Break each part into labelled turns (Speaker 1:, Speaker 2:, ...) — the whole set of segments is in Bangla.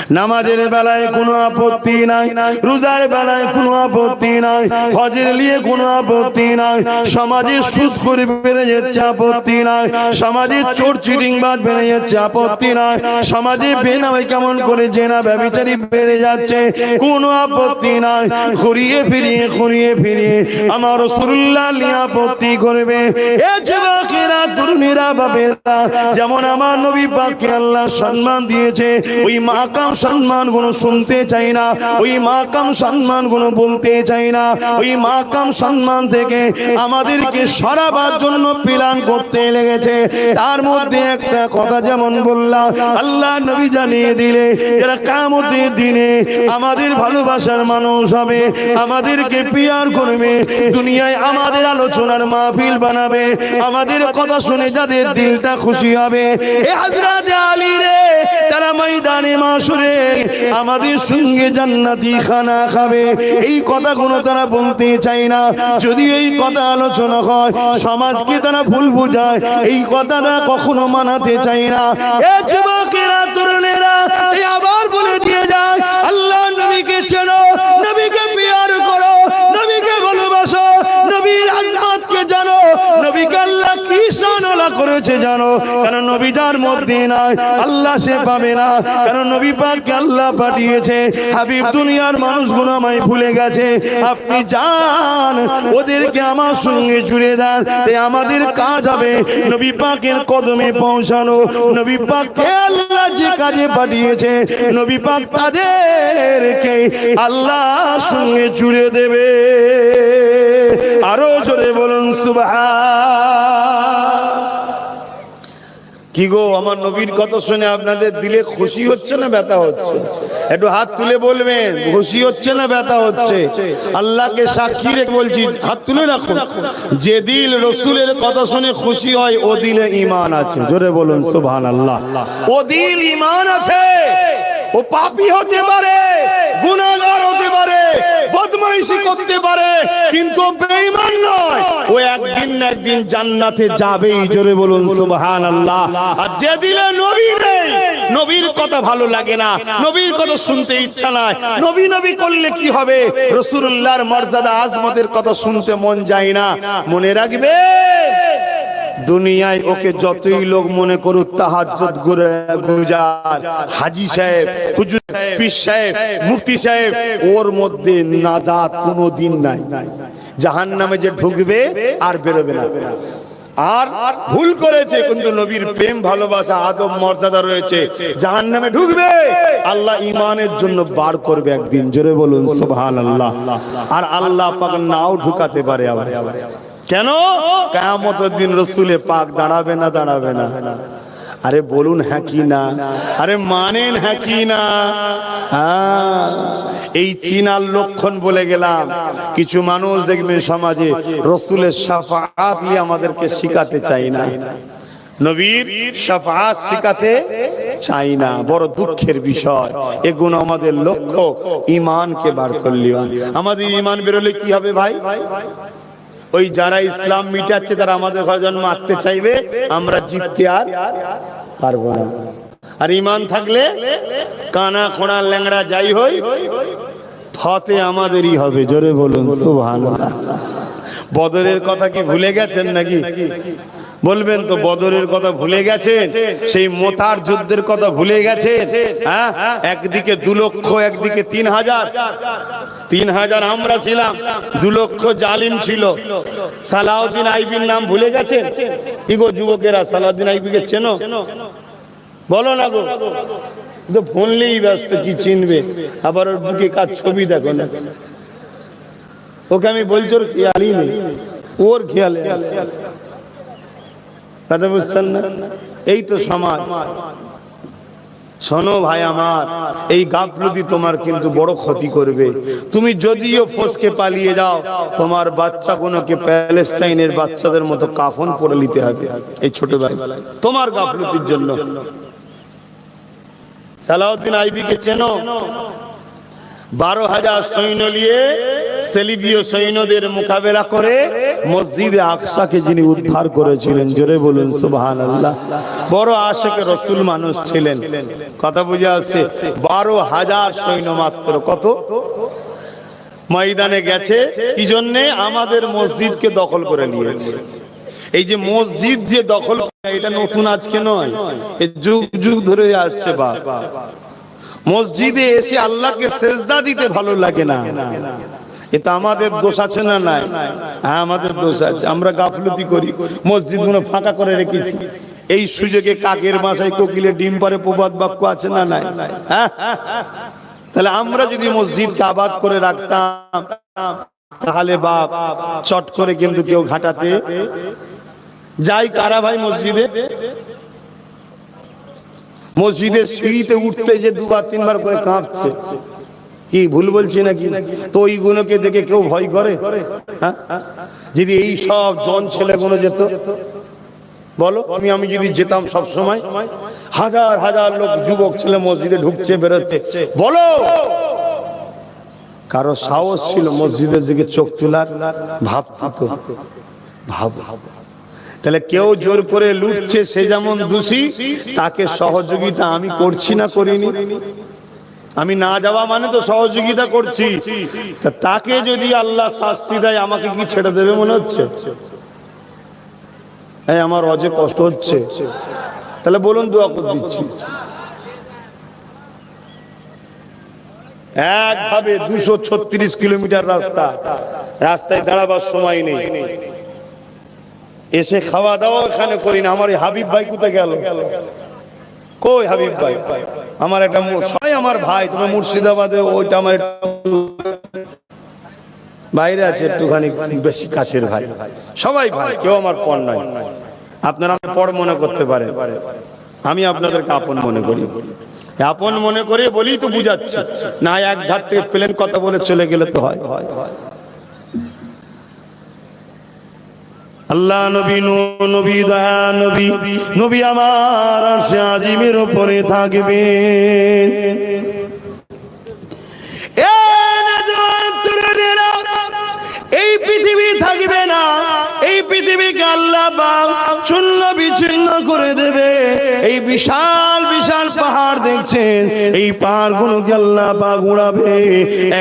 Speaker 1: নামাজের বেলায় কোনো আপত্তি নাই, রোজার বেলায় কোনো আপত্তি নাই, হজের নিয়ে কোনো আপত্তি নাই, সমাজে সুদ করে বেড়ে যাচ্ছে আপত্তি নাই, সমাজে চোর চিটিংবাজ বেড়ে যাচ্ছে আপত্তি নাই, সমাজে বেনামে কেমন করে জেনা ব্যভিচারী বেড়ে যাচ্ছে কোনো আপত্তি নাই। ঘুরিয়ে ফিরিয়ে আমার রাসূলুল্লাহ নিয়ে আপত্তি করবে। এ যুবকেরা, তরুণীরা, বাবেরা, যেমন আমার নবী পাককে আল্লাহ সম্মান দিয়েছে, ওই মাকাম সম্মান গুলো শুনতে চাই না, ওই মাকাম সম্মান গুলো বলতে চাই না। ওই মাকাম সম্মান থেকে আমাদেরকে সরাবার জন্য প্ল্যান করতে লেগেছে। তার মধ্যে একটা কথা যেমন বললাম, আল্লাহ নবী জানিয়ে দিলে যারা কিয়ামতের দিনে আমাদের ভালোবাসার মানুষ হবে, আমাদেরকে পিয়ার করবে, দুনিয়ায় আমাদের আলোচনার মাহফিল বানাবে, আমাদের কথা শুনে যাদের দিলটা খুশি হবে, এ হযরত আলী রে, তারা ময়দানে মাশরে আমাদের সঙ্গে জান্নাতি খানা খাবে। এই কথাগুলো তারা বলতে চায় না। যদি এই কথা আলোচনা হয়, সমাজকে তারা ভুল বোঝায়, এই কথাটা কখনো মানাতে চায় না। এ যুবকেরা, তরুণেরা, আবার বলে দিয়ে যায়, আল্লাহ নবীকে চেনো, নবীকে পিয়ার করো, নবীকে ভালোবাসো, নবীর আজমতকে জানো, নবীকে আল্লাহ কি শানওয়ালা করেছে জানো। কারণ নবী যার মধ্যে নাই, আল্লাহ সে পাবে না। কারণ নবী পাককে আল্লাহ পাঠিয়েছে। হাবিব, দুনিয়ার মানুষগুলো আমায় ভুলে গেছে, আপনি যান ওদেরকে আমার সঙ্গে জুড়ে দেন। তাই আমাদের কাজ হবে নবী পাকের কদমে পৌঁছানো। নবী পাককে আল্লাহ যে কাজে পাঠিয়েছে, নবী পাক তাদেরকে আল্লাহর সঙ্গে জুড়ে দেবে। আরো জোরে বলুন সুবহান। কি গো, আমার নবীর কথা শুনে আপনাদের দিলে খুশি হচ্ছে না ব্যথা হচ্ছে? একটু হাত তুলে বলবেন, খুশি হচ্ছে না ব্যথা হচ্ছে? আল্লাহকে সাক্ষী রেখে বলছি, হাত তুলে রাখুন। যে দিল রাসূলের কথা শুনে খুশি হয়, ও দিলে ঈমান আছে। জোরে বলুন সুবহানাল্লাহ। ও দিল ঈমান আছে। ও পাপী হতে পারে, গুনাহগার হতে পারে, বদমাইশি করতে পারে, কিন্তু বেঈমান নয়। ও একদিন না একদিন জান্নাতে যাবেই। জোরে বলুন সুবহানাল্লাহ। আর যে দিলে নবী নেই, নবীর কথা ভালো লাগে না, নবীর কথা শুনতে ইচ্ছা নাই, নবী নবী করলে কি হবে, রাসূলুল্লাহর মর্যাদা আজমতের কথা শুনতে মন যায় না। মনে রাখবে, দুনিয়ায় ওকে যতই লোক মনে করুক তাহাজ্জুদ গুজার, হাজী সাহেব, হুজুর সাহেব, পীর সাহেব, মুফতি সাহেব, ওর মধ্যে নাজাত কোনোদিন নাই। জাহান্নামে যে ঢুকবে আর বেরোবে না। আর ভুল করেছে, কিন্তু নবীর প্রেম ভালোবাসা আদব মর্যাদা রয়েছে, জাহান্নামে ঢুকবে, আল্লাহ ঈমানের জন্য বার করবে একদিন। জোরে বলুন সুবহানাল্লাহ। আর আল্লাহ পাক নাও ঢুকাতে পারে আবার। কেন? কিয়ামতের দিন রাসূলে পাক দাঁড়াবে না, দাঁড়াবে না। আরে বলুন হ্যাঁ কি না? আরে মানেন হ্যাঁ কি না? হ্যাঁ, এই চিনার লক্ষণ বলে গেলাম। কিছু মানুষ দেখবেন সমাজে রাসূলের শাফাআত নিয়ে আমাদেরকে শিখাতে চায় না, নবীর শাফাআত শিখাতে চাই না। বড় দুঃখের বিষয়। এগুলো আমাদের লক্ষ্য ঈমানকে বার করলে। আমাদের ঈমান বেরোলে কি হবে ভাই? ওই যারা ইসলাম মিটাচ্ছে তারা আমাদের ঘরে জন্ম আঁকতে চাইবে, আমরা জিততে আর পারবো না। আর ঈমান থাকলে কানা খোঁড়া ল্যাংড়া যাই হই, ফতে আমাদেরই হবে। জোরে বলুন সুবহানাল্লাহ। বদরের কথা কি ভুলে গেছেন নাকি? বলবেন তো, বদরের কথা ভুলে গেছেন? সেই মোতার যুদ্ধের কথা ভুলে গেছেন? হ্যাঁ, একদিকে 2 লক্ষ, একদিকে 3000। 3000 আমরা ছিলাম, 2 লক্ষ জালিম ছিল। সালাউদ্দিন আইবির নাম ভুলে গেছেন? কি গো যুবকেরা, সালাউদ্দিন আইবিকে চেনো? বলো না গো। তো ফোনলেই ব্যস্ত, কি চিনবে? আবার ওর বুকে কার ছবি দেখো না। ওকে আমি বলছি, ওর খেয়ালই নেই, ওর খেয়ালে আছে। কথা বুঝছেন না? এই তো সমাজ। শোনো ভাই আমার, এই গাফলতি তোমার কিন্তু বড় ক্ষতি করবে। তুমি যদিও ফসকে পালিয়ে যাও, তোমার বাচ্চা কোনকে প্যালেস্টাইনের বাচ্চাদের মতো কাফন পরে নিতে হবে এই ছোটবেলায়, তোমার গাফলতির জন্য। সালাউদ্দিন আইবিকে চেনো? 12,000 সৈন্য নিয়ে সেলিবীয় সৈন্যদের মোকাবেলা করে মসজিদে আকসাকে যিনি উদ্ধার করেছিলেন, জোরে বলুন সুবহানাল্লাহ। বড় আশিক রাসূল মানুষ ছিলেন। কথা বুঝে আসছে? 12,000 সৈন্য মাত্র। কত ময়দানে গেছে কি জন্য? আমাদের মসজিদকে দখল করে নিয়েছে। এই যে মসজিদ যে দখল, এটা নতুন আজকে নয়, এই যুগ যুগ ধরে আসছে। বাবা, মসজিদে এসে আল্লাহকে সেজদা দিতে ভালো লাগে না, এটা আমাদের দোষ আছে না? নাই, হ্যাঁ আমাদের দোষ আছে। আমরা গাফলতি করি, মসজিদগুলো ফাঁকা করে রেখেছি। এই সুযোগে কাকের বাসায় কোকিলে ডিম পারে প্রবাদ বাক্য আছে না? নাই। হ্যাঁ, তাহলে আমরা যদি মসজিদকে আবাদ করে রাখতাম তাহলে বাপ চট করে কিন্তু কেউ ঘাটাতে যাই কারা ভাই? মসজিদের সিঁড়িতে উঠতে যে 2-3 বার করে কাঁপছে, কি ভুল বলছি নাকি? তো ওইগুলোকে দেখে কেউ ভয় করে? হ্যাঁ, যদি এই সব জন ছেলেগুলো যেত, বলো আমি যদি যেতাম সব সময়, হাজার হাজার লোক যুবক ছেলে মসজিদে ঢুকছে বেরোচ্ছে, বলো কারো সাহস ছিল মসজিদের দিকে চোখ তোলার? ভাবতো তো, ভাবো। তাহলে কেউ জোর করে লুটছে, সে যেমন দোষী, তাকে সহযোগিতা আমি করছি না করিনি? আমি না যাওয়া মানে তো সহযোগিতা করছি। তাকে যদি আল্লাহ শাস্তি দেয়, আমাকে কি ছেড়ে দেবে মনে হচ্ছে? এই আমার অজে কষ্ট হচ্ছে, তাহলে বলুন দোয়া করে দিচ্ছি। একভাবে 236 কিলোমিটার রাস্তায় দাঁড়াবার সময় নেই, এসে খাওয়া দাওয়া এখানে করি না। আমার হাবিব ভাই কোথায় গেল? কই হাবিব ভাই? আমার একটা সবাই আমার ভাই, তুমি মুর্শিদাবাদে, ওইটা আমার বাইরে আছে, একটুখানি বেশি কাছের ভাই, সবাই ভাই, কেউ আমার পর নয়। আপনারা পর মনে করতে পারে, আমি আপনাদেরকে আপন মনে করি। আপন মনে করে বলি তো বুঝাচ্ছে না, এক ধার থেকে প্লেন কথা বলে চলে গেলে তো হয়। আল্লাহ নবী, নবী দয়া নবী, নবী আমার আরশে আজিমের উপরে থাকবেন। এই পৃথিবী থাকবে না, এই পৃথিবীকে আল্লাহ চূর্ণ বিচ্ছিন্ন করে দেবে। এই বিশাল বিশাল পাহাড় দেখছেন, এই পাহাড়গুলোকে আল্লাহ পাক উড়াবে,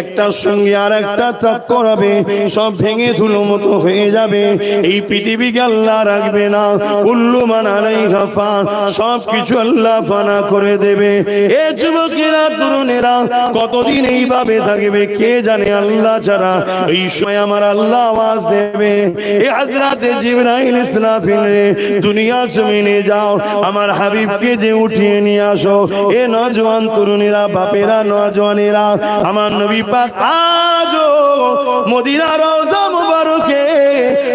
Speaker 1: একটার সঙ্গে আর একটা টক্কর হবে, সব ভেঙে ধুলো মতো হয়ে যাবে। এই পৃথিবীকে আল্লাহ রাখবে না, কুল্লু মান আলাইহা ফান, সব কিছু আল্লাহ ফানা করে দেবে। এ যুবকেরা, তরুণেরা, কতদিন এইভাবে থাকবে কে জানে আল্লাহ ছাড়া। এই সময় আমার আল্লাহ আওয়াজ দেবে, এ হযরতে জিবরাইল ইসরাফিল রে, দুনিয়া জমিনে যাও, আমার হাবিবকে যে উঠিয়ে নিয়ে আসো। এ নওজোয়ান তরুণেরা, বাপেরা, নওজোয়ানেরা, আমার নবী পাক আজও মদিনার রওজা মুবারকে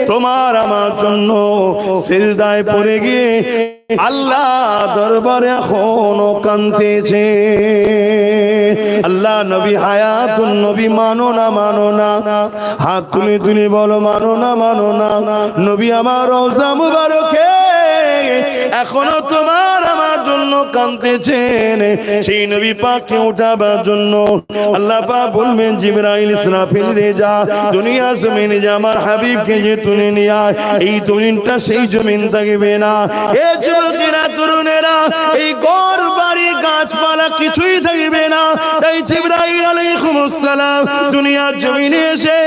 Speaker 1: তোমার আমার জন্য সিজদায় পড়ে গিয়ে আল্লাহ দরবারে এখনো কাঁদতেছে। আল্লাহ নবী হায়াতুন নবী, মানো না মানো না, হাত তুলে তুলে বলো মানো না মানো না। নবী আমার রওজা মুবারকে এখনো তোমার আমার জন্য কাঁদতেছেন। সেই নবী পাককে উঠাবার জন্য আল্লাহ পাক বলবেন, জিবরাইল ইসরাফিল রে যা, দুনিয়া জমিনে যা, আমার হাবিবকে যে তুলে নিয়ে আয়। এই জমিনটা সেই জমিন থাকবে না। এ যুবকেরা, তরুণেরা, এই ঘর বাড়ি গাছপালা কিছুই থাকবে না। তাই জিবরাইল আলাইহিস সালাম দুনিয়ার জমিনে এসে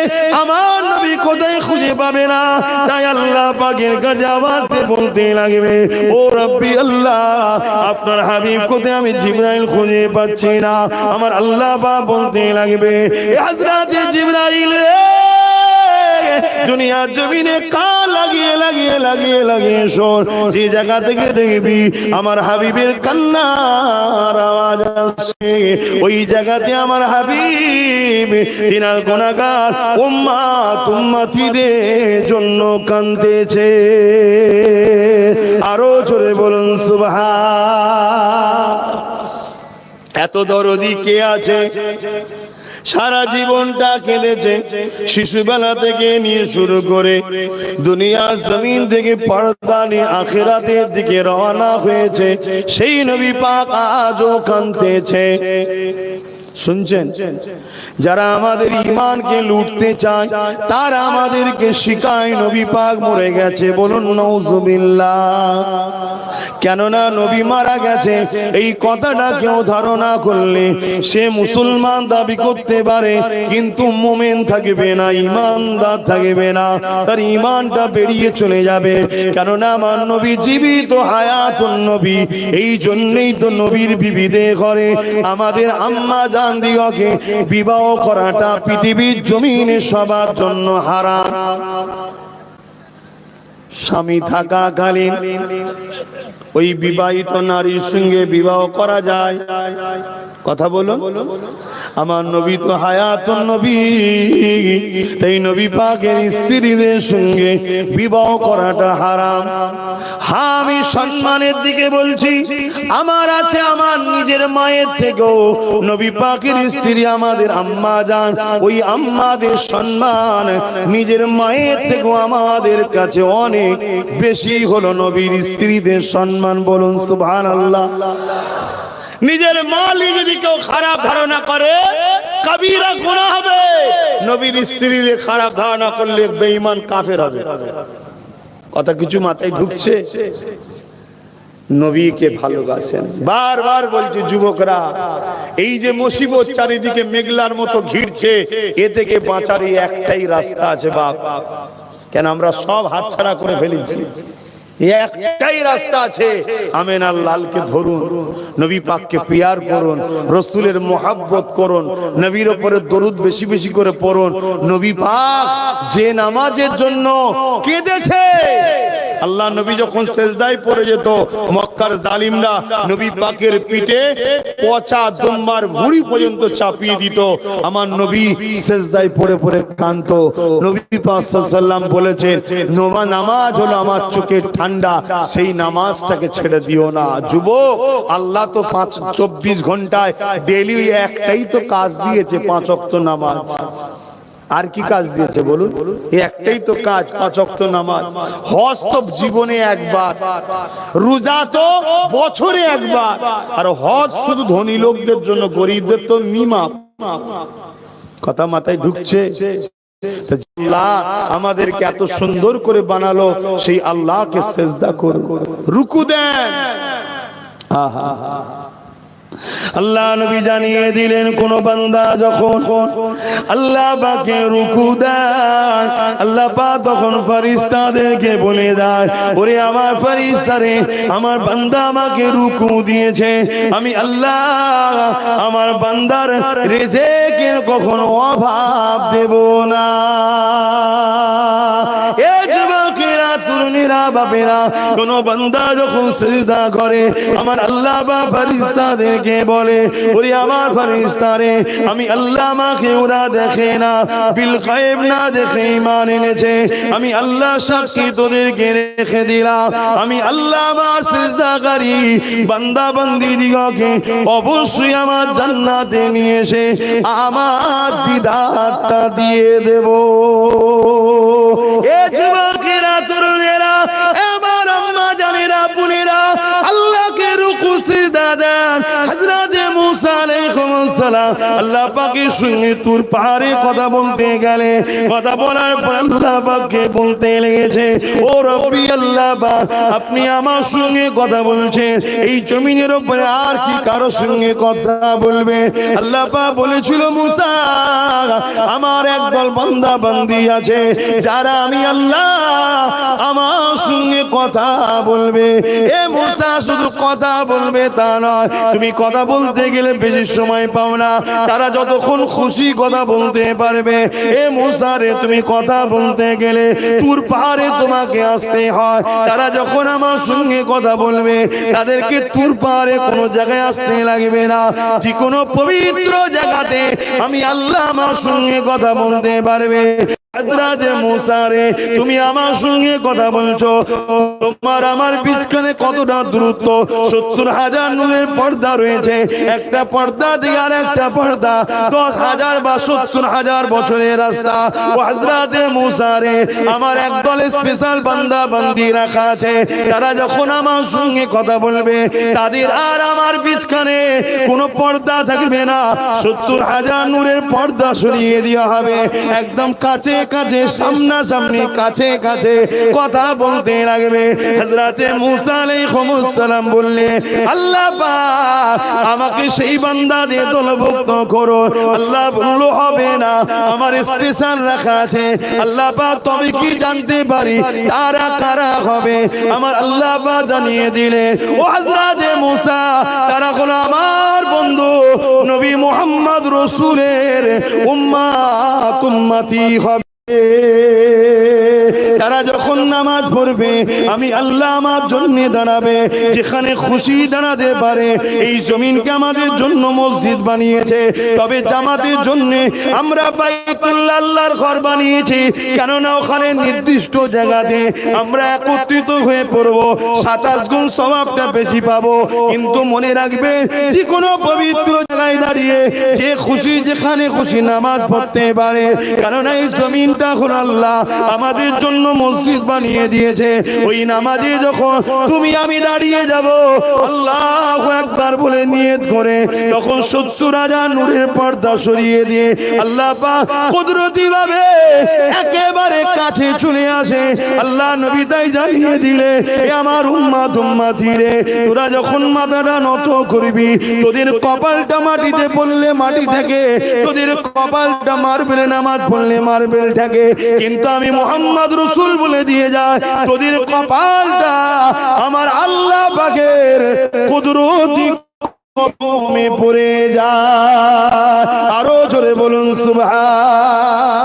Speaker 1: আমার নবী কোথায় খুঁজে পাবে না। তাই আল্লাহ পাকের কাছে আওয়াজ দিয়ে বলতে লাগবে, ও রব্বি আল্লাহ, আপনার হাবিব কোথায়? আমি জিবরাইল খুঁজে পাচ্ছি না। আমার আল্লাহ পাক বলতে লাগবে, এ হযরতে জিবরাইল রে, দুনিয়ার জমিনে কান লাগিয়ে লাগিয়ে লাগিয়ে লাগিয়ে শোন, যে জায়গা থেকে দেখবি আমার হাবিবের কান্নার আওয়াজ আসছে, ওই জায়গাতে আমার হাবিব তিনার গুনাহগার উম্মত উম্মতিদের জন্য কাঁদতেছে। আরো জোরে বলুন সুবহান। এত দরদি কে আছে? সারা জীবনটা কেঁদেছে, শিশুবেলা থেকে নিয়ে শুরু করে দুনিয়া জমিন থেকে পর্দা নিয়ে আখিরাতের দিকে রওনা হয়েছে। সেই নবী পাক আজও কাঁদতেছে। শুনছেন? যারা আমাদের ঈমানকে লুটতে চায় তারা আমাদেরকে শিখায় নবী পাক মরে গেছে, বলুন নাউজুবিল্লাহ। কেননা নবী মারা গেছে এই কথাটা কেউ ধারণা করলে সে মুসলমান দাবি করতে পারে কিন্তু মুমিন থাকবে না, ঈমানদার থাকবে না, তার ঈমানটা বেরিয়ে চলে যাবে। কেননা আমার নবী জীবিত হায়াতুন নবী, এই জন্যই তো নবীর বিবিদের ঘরে আমাদের আম্মা জান দিগকে বিবাহ করাটা পৃথিবীর জমিনে সবার জন্য হারাম। স্বামী থাকাকালীন ওই বিবাহিত নারীর সঙ্গে বিবাহ করা যায়? কথা বলুন। আমার নবী তো হায়াতুন নবী, তাই নবী পাকের স্ত্রীদের সঙ্গে বিবাহ করাটা হারাম। হ্যাঁ, আমি সম্মানের দিকে বলছি, আমার আছে আমার নিজের মায়ের থেকেও নবী পাকের স্ত্রী আমাদের আম্মা জান, ওই আম্মাদের সম্মান নিজের মায়ের থেকেও আমাদের কাছে অনেক বেশি হলো নবীর স্ত্রীদের সম্মান। বলুন সুবহানাল্লাহ। নিজের মালিক যদি কেউ খারাপ ধারণা করে কবিরা গুনাহ হবে, নবীর স্ত্রীদের খারাপ ধারণা করলে বেঈমান কাফের হবে। কথা কিছু মাথায় ঢুকছে? নবীকে ভালোবাসেন। বারবার বলছি যুবকরা, এই যে মুসিবত চারিদিকে মেঘলার মতো ঘিরছে, এ থেকে বাঁচার একটাই রাস্তা আছে বাপ। কেন আমরা সব হাতছাড়া করে ফেলেছি? একটাই রাস্তা আছে, আমেনার লালকে ধরুন, নবী পাককে পিয়ার করুন, রসুলের মোহাব্বত করুন, নবীর উপরে দরুদ বেশি বেশি করে পড়ুন। নবী পাক যে নামাজের জন্য কেঁদেছে, আল্লাহ নবী যখন সেজদায় পড়ে যেত মক্কার জালিমরা নবী পাকের পিঠে পচা দুম্বার ভুঁড়ি পর্যন্ত চাপিয়ে দিত, আমার নবী সেজদায় পড়ে পড়ে কাঁদতো। নবী পাক সাল্লাল্লাহু আলাইহি ওয়াসাল্লাম বলেছেন, নামাজ হলো আমার চোখের ঠান্ডা, সেই নামাজটাকে ছেড়ে দিও না। যুবক, আল্লাহ তো 24 ঘন্টায় ডেইলি একটাই তো কাজ দিয়েছে, 5 ওয়াক্ত নামাজ। আর কি কাজ দিয়েছে বলুন? একটাই তো কাজ, 5 ওয়াক্ত নামাজ। হজ তো জীবনে একবার, রোজা তো বছরে একবার, আর হজ শুধু ধনী লোকদের জন্য, গরিবদের তো নিমা। কথা মাথায় ঢুকছে? আল্লাহ আমাদেরকে এত সুন্দর করে বানালো, সেই আল্লাহকে সেজদা করুন, রুকু দেন। আল্লাহ নবী জানিয়ে দিলেন, কোন বান্দা যখন আল্লাহ পাকে রুকু দেয়, আল্লাহ পাক তখন ফেরেশতাদেরকে বলে দেয়, ওরে আমার ফেরেশতারে, আমার বান্দা আমাকে রুকু দিয়েছে, আমি আল্লাহ আমার বান্দার রিজিকের কখনো অভাব দেব না। এ যুবকেরা, তরুণীরা, বাপেরা, কোন বান্দা যখন সিজদা করে, আমার আল্লাহ বা ফেরেশতাদেরকে বলে, ওরে আমার ফেরেশতারে, আমি আল্লাহ আমাকে ওরা দেখে না, বিল গায়ব না দেখে ঈমান এনেছে, আমি আল্লাহ সাক্ষী তোদেরকে রেখে দিলাম, আমি আল্লাহ আমার সিজদাকারী বান্দা বান্দি দিগকে অবশ্যই আমার জান্নাতে নিয়ে এসে আমার দিদারটা দিয়ে দেব। এ যুবকেরা, তরুণেরা, আমার আম্মা জানেরা, বোনেরা, আল্লাহকে রুকু সিজদা দেন। হযরত মুসা আলাইহিস সালাম আল্লাহ পাকের সঙ্গে তুর পাহাড়ে কথা বলতে গেলে, কথা বলার পর আল্লাহ পাককে বলতে লেগেছে, ও রব্বি আল্লাহ পাক, আপনি আমার সঙ্গে কথা বলছেন, এই জমিনের উপরে আর কি কারো সঙ্গে কথা বলবে? আল্লাহ পাক বলেছিল, মুসা, আমার একদল বান্দা বান্দি আছে যারা আমি আল্লাহ আমার সঙ্গে কথা বলবে। এ মুসা, শুধু কথা বলবে তা নয়, তুমি কথা বলতে গেলে বেশি সময় পাও না, তারা যতক্ষণ খুশি কথা বলতে পারবে। এ মুসা রে, তুমি কথা বলতে গেলে তুর পাহাড়ে তোমাকে আসতে হয়, তারা যখন আমার সঙ্গে কথা বলবে তাদেরকে তুর পাহাড়ে কোনো জায়গায় আসতে লাগবে না, যে কোনো পবিত্র জায়গাতে আমি আল্লাহ আমার সঙ্গে কথা বলতে পারবে। হযরত মুসা রে, তুমি আমার সঙ্গে কথা বলছো, তোমার আমার বিচখানে কতটা দূরত্ব? 70,000 নূরের পর্দা রয়েছে, একটা পর্দা দিয়ে আর একটা পর্দা 10,000 বা 70,000 বছরের রাস্তা। ও হযরত মুসা রে, আমার একদল স্পেশাল বান্দা বান্দি রাখা আছে, তারা যখন আমার সঙ্গে কথা বলবে তাদের আর আমার বিচখানে কোনো পর্দা থাকবে না, 70,000 নূরের পর্দা সরিয়ে দেওয়া হবে, একদম কাছে কাছে সামনাসামনি কাছে কাছে কথা বলতে লাগবে। হযরত মুসা আলাইহিস সালাম বললেন, আল্লাহ পাক আমাকে সেই বান্দাদের দলভুক্ত করো। আল্লাহ বলল, হবে না, আমার স্পেশাল রাখা আছে। আল্লাহ পাক তবে কি জানতে পারি তারা কারা হবে? আমার আল্লাহ পাক জানিয়ে দিলেন, ও হযরত মুসা, তারা হলো আমার বন্ধু নবী মুহাম্মদ রাসূলের উম্মত উম্মতি হবে। তারা যখন নামাজ পড়বে আমি আল্লাহ আমার জন্য দাঁড়াবে, যেখানে খুশি দাঁড়াতে পারে। এই জমিনকে আমাদের জন্য মসজিদ বানিয়েছে, তবে জামাতের জন্য আমরা বাইতুল্লাহ আল্লাহর ঘর বানিয়েছি, কেননা ওখানে নির্দিষ্ট জায়গাতে আমরা একত্রিত হয়ে পড়ব, 27 গুণ সওয়াবটা বেশি পাবো। কিন্তু মনে রাখবে, যে কোনো পবিত্র জায়গায় দাঁড়িয়ে যে খুশি যেখানে খুশি নামাজ পড়তে পারে, কারণ এই জমিনটা হলো আল্লাহ আমাদের জন্য মসজিদ বানিয়ে দিয়েছে। ওই নামাজে যখন তুমি আমি দাঁড়িয়ে যাব, আল্লাহু আকবার বলে নিয়ত করে, তখন 70,000 নূরের পর্দা সরিয়ে দিয়ে আল্লাহ পাক কুদরতি ভাবে একেবারে কাছে চলে আসে। আল্লাহ নবী তাই জানিয়ে দিলে, এ আমার উম্মত উম্মতি রে, তোরা যখন মাথাটা নত করবি, তোদের কপালটা মাটিতে পড়লে মাটি থাকে, তোদের কপালটা মার্বেলে নামাজ পড়লে মার্বেল থাকে, কিন্তু আমি মুহাম্মদ রাসূল বলে দিয়ে যায়, তোদের কপালটা আমার আল্লাহ পাকের কুদরতি কদমে পড়ে যায়। আরো জোরে বলুন সুবহান।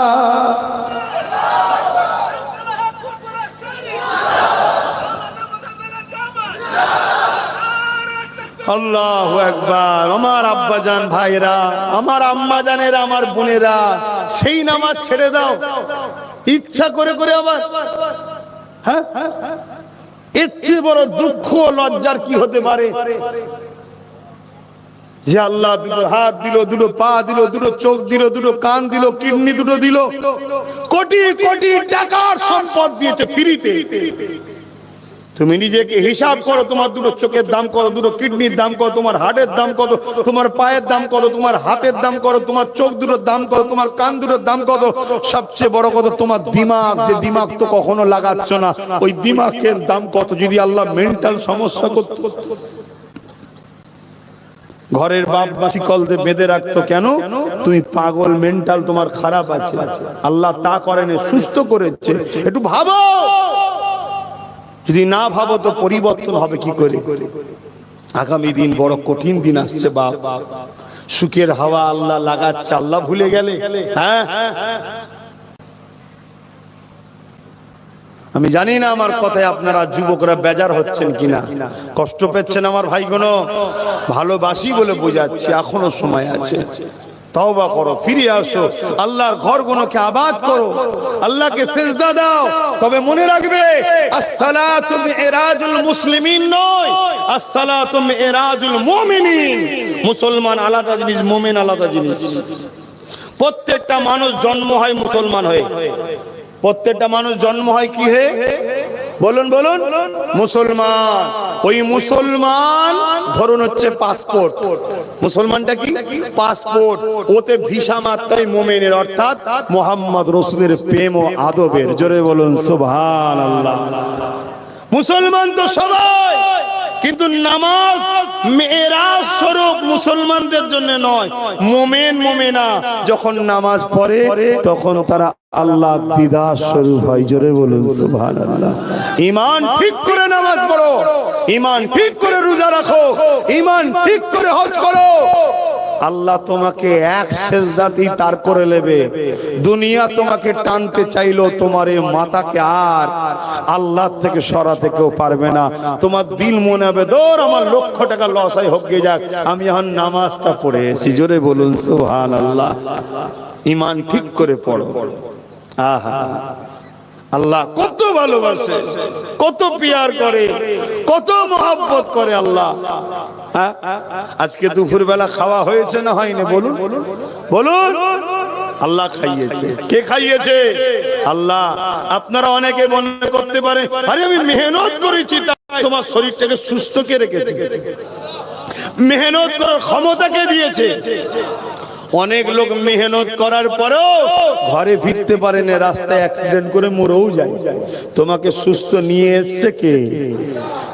Speaker 1: আল্লাহু আকবার। আমার আব্বাজান ভাইরা, আমার আম্মা জানেরা, আমার বোনেরা, সেই নামাজ ছেড়ে দাও ইচ্ছা করে করে। আবার হ্যাঁ, এর চেয়ে বড় দুঃখ লজ্জার কি হতে পারে? যে আল্লাহ দুটো হাত দিল, দুটো পা দিল, দুটো চোখ দিল, দুটো কান দিল, কিডনি দুটো দিল, কোটি কোটি টাকার সম্পদ দিয়েছে ফ্রিতে। তুমি নিজেকে হিসাব করো, তোমার দুটো চোখের দাম কত, দুটো কিডনির দাম কত, তোমার হার্টের দাম কত, তোমার পায়ের দাম কত, তোমার হাতের দাম কত, তোমার চোখ দুটোর দাম কত, তোমার কান দুটোর দাম কত, সবচেয়ে বড় কথা তোমার দিমাগ, যে দিমাগ তো কখনো লাগাচ্ছ না, ওই দিমাগের দাম কত? যদি আল্লাহ মেন্টাল সমস্যা করত, ঘরের বাপ বাসি কলতে বেঁধে রাখতো, কেন? তুমি পাগল, মেন্টাল তোমার খারাপ আছে, আল্লাহ তা করেনি, সুস্থ করেছে। একটু ভাবো, যদি না ভাবো তো পরিবর্তন হবে কি করে? আগামী দিন বড় কঠিন দিন আসছে বাপ। সুখের হাওয়া আল্লাহ লাগাচ্ছে, আল্লাহ ভুলে গেলে? হ্যাঁ, আমি জানি না আমার কথায় আপনারা যুবকরা বেজার হচ্ছেন কিনা, কষ্ট পেচ্ছেন আমার ভাইগুলো। ভালোবাসি বলে বোঝাচ্ছি, এখনো সময় আছে। তওবা করো, ফিরে আসো, আল্লাহর ঘরগুলোকে আবাদ করো, আল্লাহকে সিজদা দাও। তবে মনে রাখবে, আসসালাতু মিরাজুল মুসলিমিন নয়, আসসালাতু মিরাজুল মুমিনিন। মুসলমান আলাদা জিনিস, মুমিন আলাদা জিনিস। প্রত্যেকটা মানুষ জন্ম হয় মুসলমান হয়ে। প্রত্যেকটা মানুষ জন্ম হয় কি হয়ে? বলুন বলুন, মুসলমান। ওই মুসলমান ধরুন হচ্ছে পাসপোর্ট। মুসলমানটা কি? পাসপোর্ট। ওতে ভিসা মাত্রাই মুমিনের, অর্থাৎ মুহাম্মদ রাসূলের প্রেম ও আদবের। জোরে বলুন সুবহানাল্লাহ। মুসলমান তো সবাই, কিন্তু নামাজ মেরাজ স্বরূপ মুসলমানদের জন্য নয়। মুমিন মুমিনা যখন নামাজ পড়ে তখন তারা আল্লাহ দিদার স্বরূপ হয়। জোরে বলুন সুবহানাল্লাহ। ঈমান ঠিক করে নামাজ পড়ো, ঈমান ঠিক করে রোজা রাখো, ঈমান ঠিক করে হজ করো, আল্লাহ তোমাকে এক সেজদাতেই তার করে নেবে। দুনিয়া তোমাকে টানতে চাইলো, তোমার এই মাথাকে আর আল্লাহ থেকে সরাতে কেউ পারবে না। তোমার দিল মনে হবে, দৌড়, আমার লক্ষ টাকা লস হয়, হোক গে যাক, আমি এখন নামাজটা পড়ে এসেছি। জোরে বলুন সুবহানাল্লাহ। ঈমান ঠিক করে পড়ো। আহা, আল্লাহ কত ভালোবাসে, কত পিয়ার করে, কত মহব্বত করে আল্লাহ। হ্যাঁ, আজকে দুপুর বেলা খাওয়া হয়েছে না হয়নি বলুন বলুন? আল্লাহ খাইয়েছে। কে খাইয়েছে? আল্লাহ। আপনারা অনেকে মনে করতে পারে আরে আমি মেহনত করেছি, তোমার শরীরটাকে সুস্থ কে রেখেছে? মেহনত করার ক্ষমতা কে দিয়েছে? অনেক লোক মেহনত করার পরেও ঘরে ফিরতে পারে না, রাস্তায় অ্যাক্সিডেন্ট করে মরেও যায়। তোমাকে সুস্থ নিয়ে এসছে কে?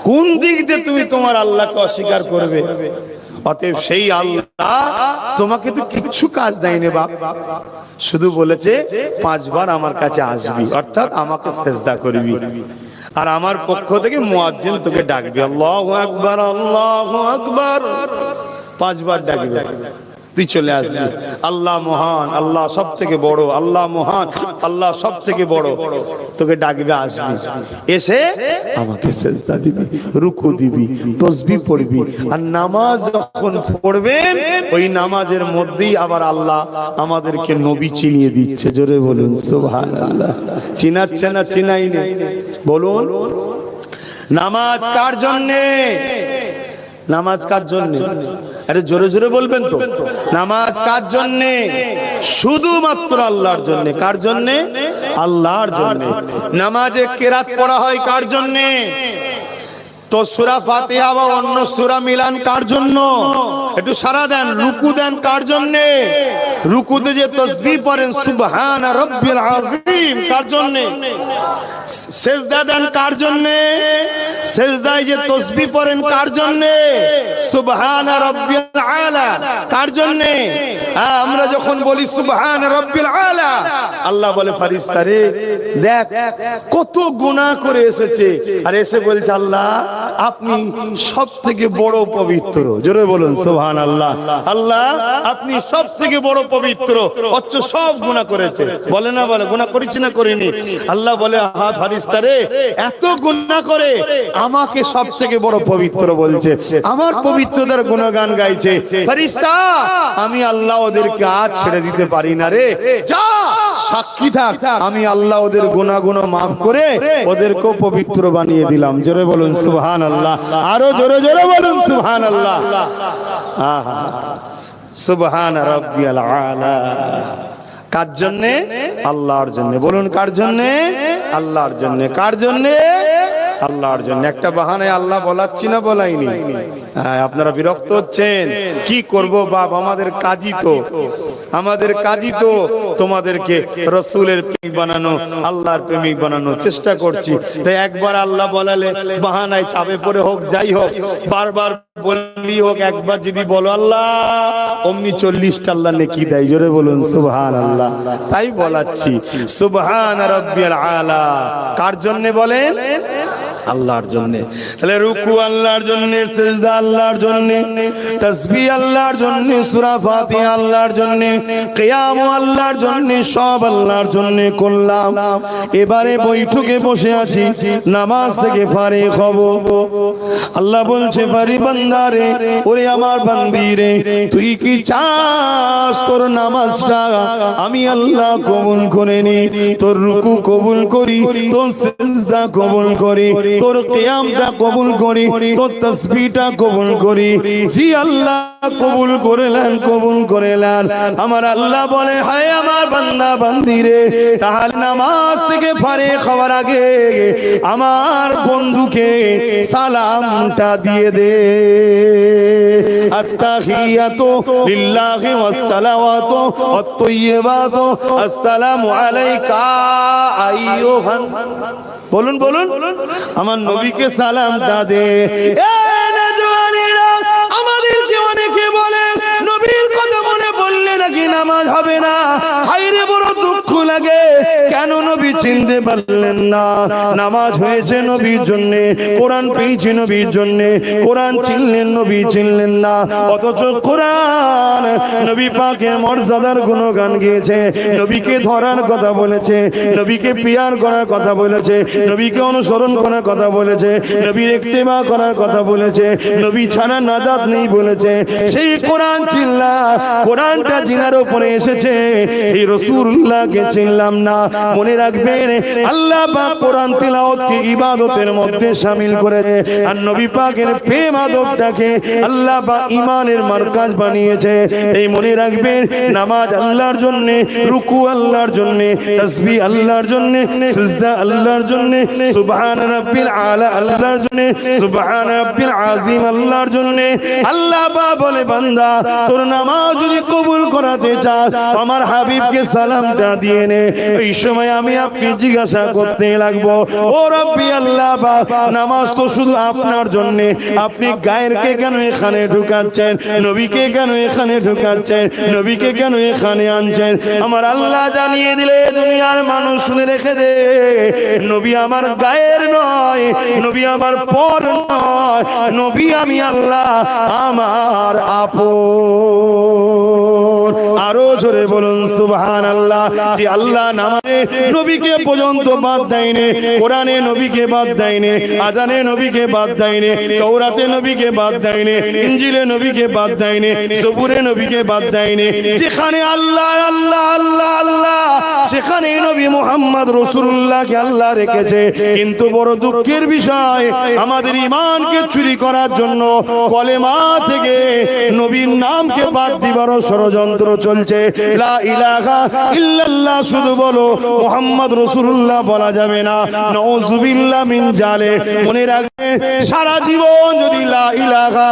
Speaker 1: কোন দিক দিয়ে তুমি তোমার আল্লাহকে অস্বীকার করবে? অতএব সেই আল্লাহ তোমাকে তো কিচ্ছু কাজ দেয়নি বাপ, শুধু বলেছে 5 বার আমার কাছে আসবি, অর্থাৎ আমাকে সেজদা করবি, আর আমার পক্ষ থেকে মুয়াজ্জিন তোকে ডাকবে, আল্লাহু আকবার আল্লাহু আকবার, 5 বার ডাকবে, তুই চলে আসবি। আল্লাহ মহান, আল্লাহ সব থেকে বড়, আল্লাহ মহান, আল্লাহ সব থেকে বড়, তোকে ডাকবে, আসবি, এসে আমাকে সেজদা দিবি, রুকু দিবি, তাসবিহ পড়বি। আর নামাজ যখন পড়বেন ওই নামাজের মধ্যেই আবার আল্লাহ আমাদেরকে নবী চিনিয়ে দিচ্ছে। জোরে বলুন সুবহানাল্লাহ। চিনাচ্ছে না চিনাই নেই? বলুন, নামাজ কার জন্যে? নামাজ কার জন্যে? আরে জোরে জোরে বলবেন তো। নামাজ কার জন্যে? শুধুমাত্র আল্লাহর জন্যে। কার জন্যে? আল্লাহর জন্যে। নামাজে কেরাত পড়া হয় কার জন্যে? তো সূরা ফাতিহা বা অন্য সূরা মিলান কার জন্য? একটু সারা দেন। রুকু দেন কার জন্যে? রুকুতে যে তাসবিহ পড়েন সুবহান রাব্বিল আযীম কার জন্যে? সেজদা দেন কার জন্যে? সেজদায় যে তাসবিহ পড়েন কার জন্যে? সুবহান রাব্বিল আলা কার জন্যে? আমরা যখন বলি সুবহান রাব্বিল আলা, আল্লাহ বলে ফেরেশতারে দেখ কত গুনাহ করে এসেছে, আর এসে বলছে আল্লাহ আপনি সব থেকে বড় পবিত্র। জোরে বলুন সুবহানাল্লাহ। আল্লাহ আপনি সব থেকে বড় পবিত্র, অথচ সব গুনাহ করেছে। বলে না বলে গুনাহ করেছি না করিনি? আল্লাহ বলে হা ফেরেশতারে এত গুনাহ করে আমাকে সব থেকে বড় পবিত্র বলছে, আমার পবিত্রতার গুণগান গাইছে। ফেরেশতা আমি আল্লাহ ওদেরকে আজ ছেড়ে দিতে পারি না রে, যা সাক্ষী থাক আমি আল্লাহ ওদের গুনাহগুলো মাফ করে ওদেরকেও পবিত্র বানিয়ে দিলাম। জোরে বলুন সুবহানাল্লাহ। আরো জোরে জোরে বলুন সুবহানাল্লাহ। আহা, সুবহান রাব্বিয়াল আলা। কার জন্য? আল্লাহর জন্য। বলুন কার জন্য? আল্লাহর জন্য। কার জন্য? আল্লাহর জন্য। একটা বাহানায় আল্লাহ বলাচ্ছি না বলাইনি? আপনারা বিরক্ত হচ্ছেন, কি করব বাপ, আমাদের কাজই তো, আমাদের কাজই তো তোমাদেরকে রাসূলের প্রেমিক বানানো, আল্লাহর প্রেমিক বানানোর চেষ্টা করছি। তাই একবার আল্লাহ বলালে বাহানায় চাপে পড়ে হোক, যাই হোক, বারবার বললি হোক, একবার যদি বলো আল্লাহ অমনি 40টা আল্লাহ নেকি দেয়। জোরে বলুন সুবহানাল্লাহ। তাই বলাচ্ছি সুবহান রাব্বিয়াল আলা। কার জন্য বলেন? আল্লাহর জন্য। তাহলে রুকু আল্লাহর জন্য, সিজদা আল্লাহর জন্য, তাসবিহ আল্লাহর জন্য, সূরা ফাতিহা আল্লাহর জন্য, কিয়াম আল্লাহর জন্য, সব আল্লাহর জন্য করলাম। এবারে বৈঠকে বসে আছি, নামাজ থেকে ফারিগ হব। আল্লাহ বলছে ফারি বান্দারে, ওরে আমার বান্দি রে, তুই কি চাস তোর নামাজটা আমি আল্লাহ কবুল করে নি, তোর রুকু কবুল করি, তোর সিজদা কবুল করি, তোর কিয়ামটা কবুল করি, তোর তাসবিহটা কবুল করি? জি আল্লাহ কবুল করেলেন, কবুল করেলেন। আমার আল্লাহ বলে হায় আমার বান্দা বান্দি রে, তাহলে নামাজ থেকে ফারিগ হওয়ার আগে আমার বন্ধুকে সালামটা দিয়ে দে। আত্তাহিয়াতু লিল্লাহি ওয়াস সালাওয়াতু ওয়াত তাইয়্যিবাতু আসসালামু আলাইকা আইয়ুহান। বলুন বলুন, আমার নবীকে সালামটা দে। আমাদেরকে অনেকে বলে নবীর কথা মনে বললে নাকি নামাজ হবে না। হায়রে বড় দুঃখ লাগে, কেন নবী চিনতে পারলেন না? নামাজ হয়েছে নবীর জন্য, কোরআন পেয়েছে নবীর জন্য, কোরআন চিনলেন, নবী চিনলেন না। অথচ কোরআন নবী পাকের মর্যাদার গুণগান গেয়েছে, নবীকে ধরার কথা বলেছে, নবীকে পিয়ার করার কথা বলেছে, নবীকে অনুসরণ করার কথা বলেছে, নবীর ইত্তেবা করার কথা বলেছে, নবী ছাড়া নাজাত নেই বলেছে। সেই কোরআন চিনলা, কোরআনটা চিনার উপরে এসেছে, এই রাসূলুল্লাহকে চিনলাম না। মনে রাখবেন, আল্লাহ পাক কোরআন তিলাওয়াতকে ইবাদতের মধ্যে শামিল করেছে, আর নবী পাকের প্রেম আদবটাকে আল্লাহ পাক ঈমানের মারকাজ বানিয়েছে। এই মনে রাখবেন, নামাজ আল্লাহর জন্য, রুকু আল্লাহর জন্য, তাসবিহ আল্লাহর জন্য, সিজদা আল্লাহর জন্য, সুবহান রাব্বিল আলা আল্লাহর জন্য, সুবহান রাব্বিল আযীম আল্লাহর জন্য। আল্লাহ পাক বলে, বান্দা তোর নামাজ যদি কবুল করাতে চাস, আমার হাবিবকে সালামটা দিয়ে নে। এই সময় আমি আপনি জিজ্ঞাসা করতে লাগবো, ও রব্বি আল্লাহ পাক, নামাজ তো শুধু আপনার জন্য, আপনি গায়েরকে কেন এখানে ঢুকাচ্ছেন? নবীকে কেন এখানে ঢুকাচ্ছেন? নবীকে কেন এখানে আনছেন? আমার আল্লাহ জানিয়ে দিলে দুনিয়ার মানুষ শুনে রেখে দে, নবী আমার গায়ের নয়, নবী আমার পর নয়, নবী আমি আল্লাহ আমার আপন। আরো জোরে বলুন সুবহানাল্লাহ। যে আল্লাহ নামাজে নবীকে পর্যন্ত বাদ দেয়নি, কোরআনে নবীকে বাদ দেয়নি, আজানে নবীকে বাদ দেয়নি, তাওরাতে নবীকে বাদ দেয়নি, ইনজিলে নবীকে বাদ দেয়নি, জবুরে নবীকে বাদ দেয়নি। যেখানে আল্লাহ আল্লাহ আল্লাহ আল্লাহ, সেখানে নবী মুহাম্মদ রাসূলুল্লাহকে আল্লাহ রেখেছে। কিন্তু বড় দুঃখের বিষয়, আমাদের ঈমানকে চুরি করার জন্য কলেমা থেকে নবীর নামকে বাদ দিবার ষড়যন্ত্র চলছে। লা ইলাহা ইল্লাল্লাহ শুধু বলো, মুহাম্মদ রাসূলুল্লাহ বলা যাবে না। নাউযুবিল্লাহ মিন জালিক। মনে রাখবে, সারা জীবন যদি লা ইলাহা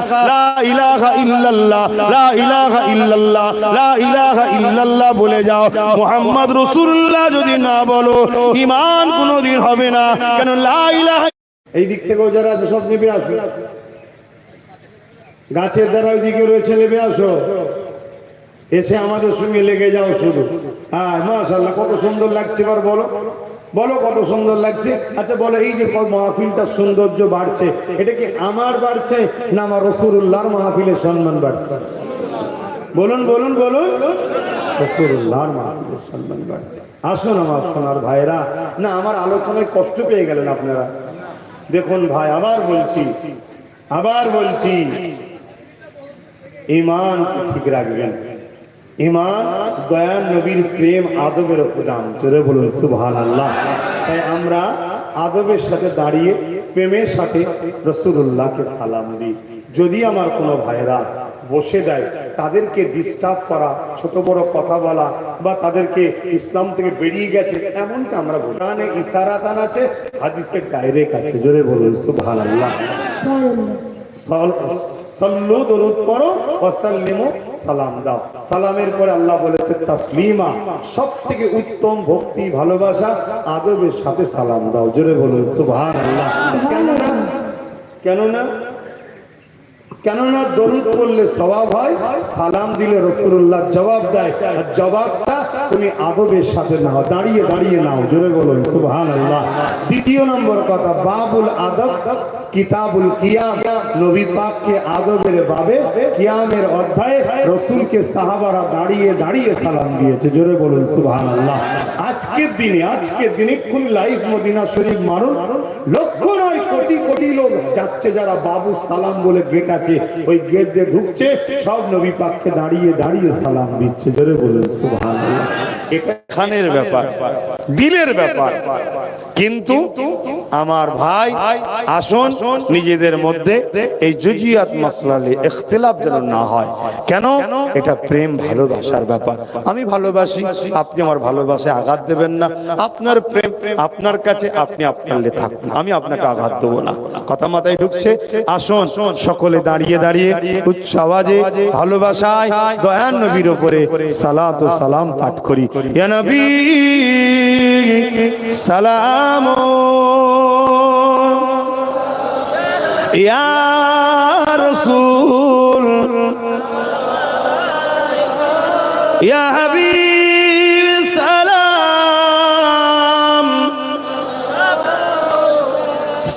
Speaker 1: ইল্লাল্লাহ, লা ইলাহা ইল্লাল্লাহ, লা ইলাহা ইল্লাল্লাহ বলে যাও, মুহাম্মদ রাসূলুল্লাহ যদি না বলো, ঈমান কোনোদিন হবে না। কেন? লা ইলাহা।
Speaker 2: এই দিক থেকেও যারা আছে সব নেবে আসো, গাছের দ্বারা ওইদিকে রয়েছে, নেবে আসো, এসে আমাদের সঙ্গে লেগে যাও শুধু। হ্যাঁ, মাশাআল্লাহ, কত সুন্দর লাগছে, এবার বলো বলো কত সুন্দর লাগছে। আচ্ছা বলো, এই যে মাহফিলটার সৌন্দর্য বাড়ছে, এটা কি আমার বাড়ছে না আমার রাসূলুল্লাহর মাহফিলের সম্মান বাড়ছে? বলুন বলুন বলুন, রাসূলুল্লাহর মাহফিলের সম্মান বাড়ছে। আসুন আমার সোনার ভাইরা, না আমার আলোচনায় কষ্ট পেয়ে গেলেন আপনারা? দেখুন ভাই, আবার বলছি, ঈমান ঠিক রাখবেন। ঈমান দয়াল নবীর প্রেম আদবের উপর দাম। জোরে বলুন সুবহানাল্লাহ। তাই আমরা আদবের সাথে দাঁড়িয়ে প্রেমের সাথে রাসূলুল্লাহকে সালাম দিই। যদি আমার কোনো ভাইরা বসে দেয়, তাদেরকে ডিস্টার্ব করা, ছোট বড় কথা বলা, বা তাদেরকে ইসলাম থেকে বেরিয়ে গেছে এমনটা আমরা বলি। কোরআনে ইশারাতান আছে, হাদিসে ডাইরেক্ট আছে। জোরে বলুন সুবহানাল্লাহ। সাল্লু, দরুদ পড়ো, ওয়াসাল্লিমু, সালাম দাও। সালামের পরে আল্লাহ বলেছে তাসলিমা, সবথেকে উত্তম ভক্তি ভালোবাসা আদবের সাথে সালাম দাও। জোরে বলুন সুবহানাল্লাহ। কেননা দরুদ পড়লে সওয়াব হয়, সালাম দিলে রাসূলুল্লাহ জবাব দেয়, আর জবাবটা তুমি আদবের সাথে নাও, দাঁড়িয়ে দাঁড়িয়ে নাও। জোরে বলুন সুবহানাল্লাহ। দ্বিতীয় নম্বর কথা, বাবুল আদব কিতাবুল কিয়াম। নবী পাককে আদবের বাবে কিয়ামের অধ্যায়ে রাসূলকে সাহাবারা দাঁড়িয়ে দাঁড়িয়ে সালাম দিয়েছে। জোরে বলুন সুবহানাল্লাহ। আজকের দিনে কোন লাইভ মদিনা শরীফ মারুন, লক্ষ নয় কোটি কোটি লোক যাচ্ছে, যারা বাবু সালাম বলে গেট আছে, ওই গেট দিয়ে ঢুকছে, সব নবী পাককে দাঁড়িয়ে দাঁড়িয়ে সালাম দিচ্ছে। জোরে বলুন সুবহানাল্লাহ। এটা
Speaker 1: খানের ব্যাপার, দিলের ব্যাপার। কিন্তু আমার ভাই, আসুন নিজেদের মধ্যে এই জুজিয়াত মাসলালে ইখতিলাফ যেন না হয়। কেন? এটা প্রেম ভালোবাসার ব্যাপার। আমি ভালোবাসি, আপনি আমার ভালোবাসায় আঘাত দেবেন না। আপনার প্রেম আপনার কাছে, আপনি আপনার লে থাকুন, আমি আপনাকে আঘাত দেবো না। কথা মাথায় ঢুকছে? আসুন সকলে দাঁড়িয়ে দাঁড়িয়ে উচ্চ আওয়াজে ভালোবাসায় দয়ার নবীর উপরে সালাত ও সালাম পাঠ করি। ইয়া নবী সালাম, ইয়া রাসূল, ইয়া হাবিব সালাম,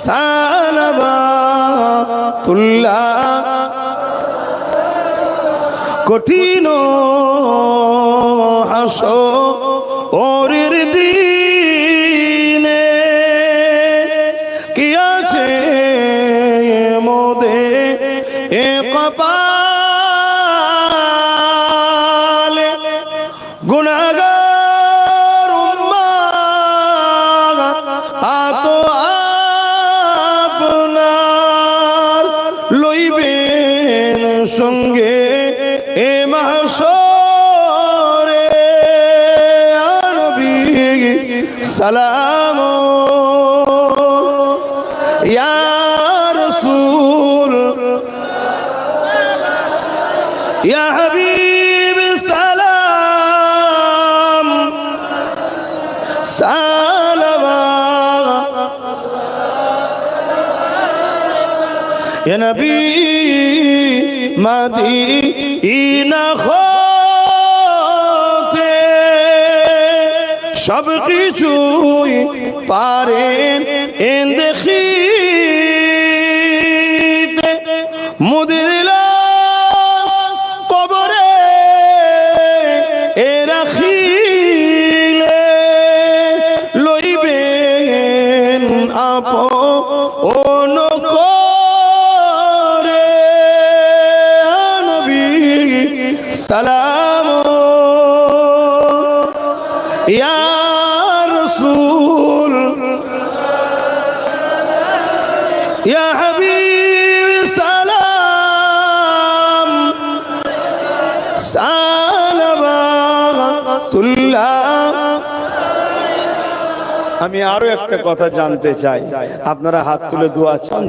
Speaker 1: সালাবাতুল্লাহ। কঠিন হাসরের দিনে কি আছে মোদে এ কপালে, গুনাহগার উম্মাহ আতো আপনার লইবেন সঙ্গে এ মাহশরে নবী সালাম ইয়া রাসূল ইয়া হাবিব সালাম সালাম ইয়া নবী মদিনা হতে সব কিছুই পারেন এন দেখিতে মুদির কবরে এ রাখিলে লইবেন আপন করে নবী সালাম ইয়া রাসূল ইয়া হাবিব সালাম সালামাতুল্লাহ। আমি আরো একটা কথা জানতে চাই, আপনারা হাত তুলে দোয়া চান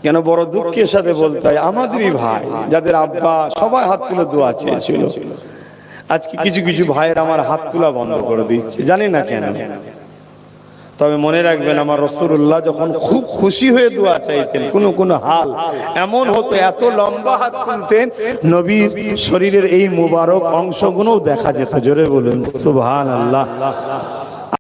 Speaker 1: কেন? বড় দুঃখের সাথে বলতে হয়, আমাদেরই ভাই যাদের আব্বা সবাই হাত তুলে দোয়া চেয়েছিল, আজকে কিছু কিছু ভাইয়ের আমার হাত তোলা বন্ধ করে দিচ্ছে, জানি না কেন। তবে মনে রাখবেন, আমার রাসূলুল্লাহ যখন খুব খুশি হয়ে দোয়া চাইতেন, কোন হাল এমন হতো এত লম্বা হাত তুলতেন, নবীর শরীরের এই মুবারক অংশগুলোও দেখা যেত। জোরে বলুন সুবহানাল্লাহ।